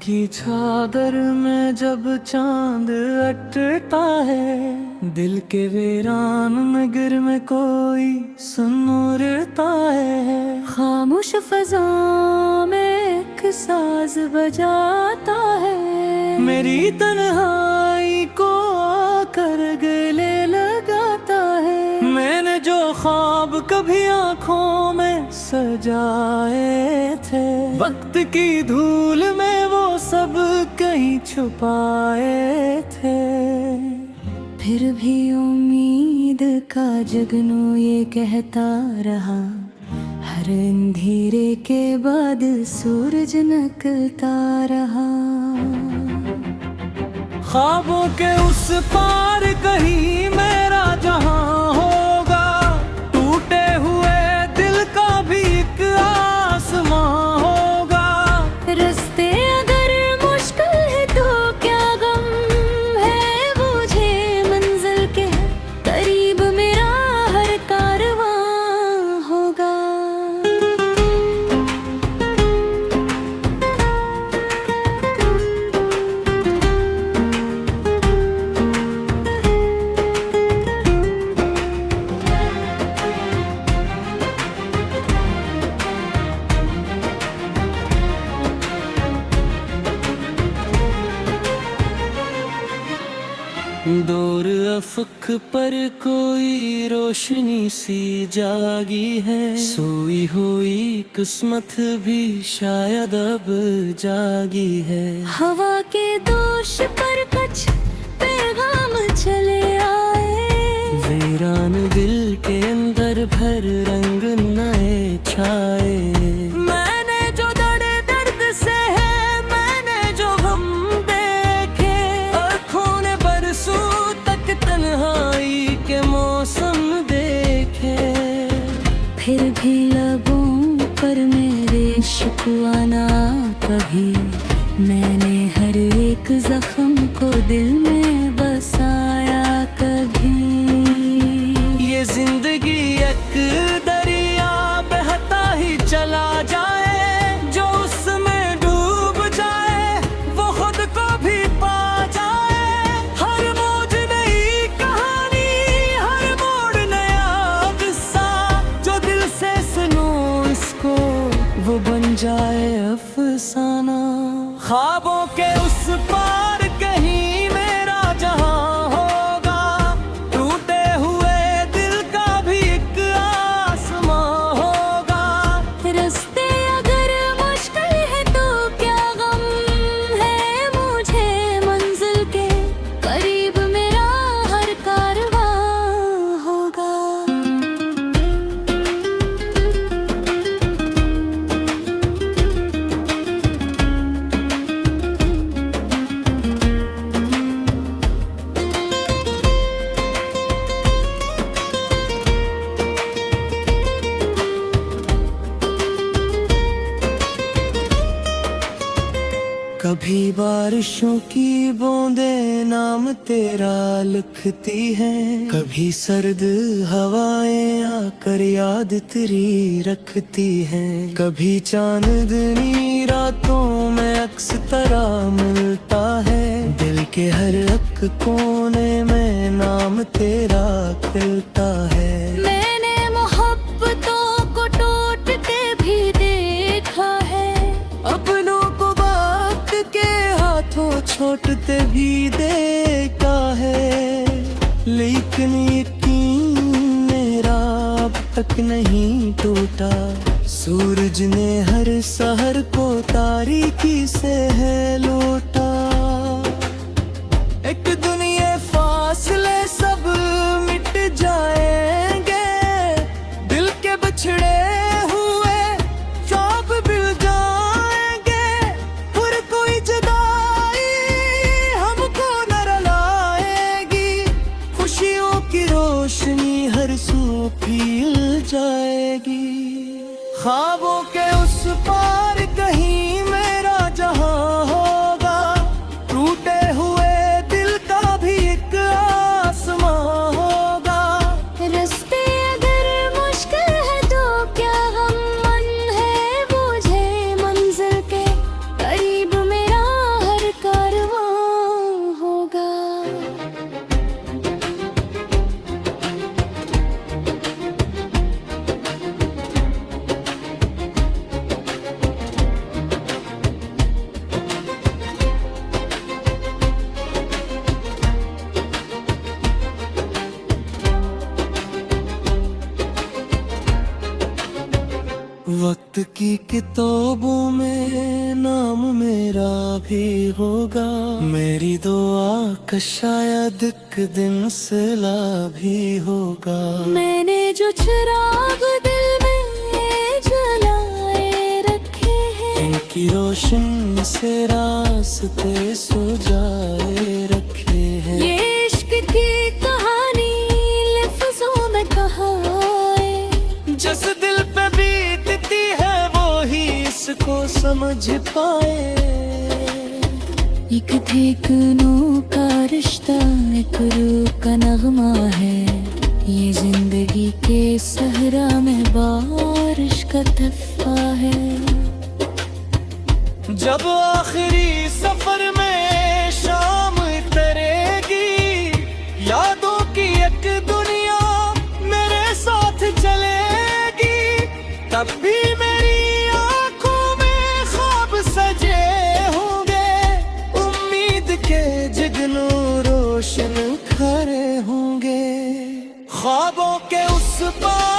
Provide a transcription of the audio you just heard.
की चादर में जब चांद अटता है, दिल के वीरान में गिर में कोई सुनता है। खामोश फजा में एक साज बजाता है, मेरी तन्हाई को आकर गले लगाता है। मैंने जो ख्वाब कभी आँखों में सजाए थे, वक्त की धूल में वो सब कहीं छुपाए थे। फिर भी उम्मीद का जगनू ये कहता रहा, हर अंधेरे के बाद सूरज निकलता रहा। ख्वाबों के उस पार कहीं मेरा जहां होगा, टूटे हुए दिल का भी एक आसमां होगा। रास्ते अगर मुश्किल है तो क्या गम है मुझे मंजिल के करीब मेरा हर कारवां होगा। दूर अफक पर कोई रोशनी सी जागी है, सोई हुई किस्मत भी शायद अब जागी है। हवा के दोष पर कुछ पैगाम चले आए, वीरान दिल के अंदर भर रंग नए छाए। मैंने जो दर्द से है, मैंने जो गम देखे, आँखों ने बरसों तक तन्हाई के मौसम देखे। फिर भी लबों पर मेरे शिकवा ना कभी, मैंने हर एक जख्म को दिल में बसाया कभी। ये जिंदगी एक दरिया बहता ही चला जाए, जो उसमें डूब जाए वो खुद को भी पा जाए। हर मौज नई कहानी, हर मोड़ नया किस्सा, जो दिल से सुनो इसको वो बन जाए अफसाना। ख्वाबों के उस पार कहीं मेरा जहां होगा, टूटे हुए दिल का भी एक आसमां होगा। रास्ते अगर मुश्किल है तो क्या गम है मुझे मंजिल के करीब मेरा हर कारवां होगा। कभी बारिशों की बूंदें नाम तेरा लिखती हैं, कभी सर्द हवाएं आकर याद तेरी रखती हैं। कभी चांदनी रातों में अक्स तरह मिलता है, दिल के हर एक कोने में नाम तेरा खिलता है। मैंने मोहब्बतों को टूट के भी देखा है, अपनों को वक्त के हाथों छोड़ते भी देखा है, लेकिन यकीन मेरा अब तक नहीं टूटा। सूरज ने हर सहर को तारीकी से है लौटा। एक दुनिया फासले सब मिट जाएंगे, दिल के बिछड़े हुए ख्वाब मिल जाएंगे। फिर कोई जुदाई हमको न रुलाएगी, खुशियों की रोशनी हर सू फैल जाएगी। ख्वाबों के उस पार कहीं मेरा जहां होगा, टूटे हुए दिल का भी एक आसमां होगा। रास्ते अगर मुश्किल है तो क्या गम है मुझे मंजिल के करीब मेरा वक्त की किताबों में नाम मेरा भी होगा, मेरी दुआ का शायद एक दिन सिला भी होगा। मैंने जो चिराग दिल में जलाए रखे हैं, इनकी रोशनी से रास्ते सुझाए रखे हैं। ये इश्क की कहानी लफ्जों में कहाए, जिस दिल पे बीतती है वो ही इसको समझ पाए। एक ठेकनों का रिश्ता एक रूह का नगमा है, ये जिंदगी के सहरा में बारिश का तहफा है। जब आखिरी सफर में शाम उतरेगी, यादों की एक दुनिया मेरे साथ चलेगी, तब भी मेरी आंखों में ख्वाब सजे होंगे, उम्मीद के जुगनू रोशन खड़े होंगे। ख्वाबों के उस पार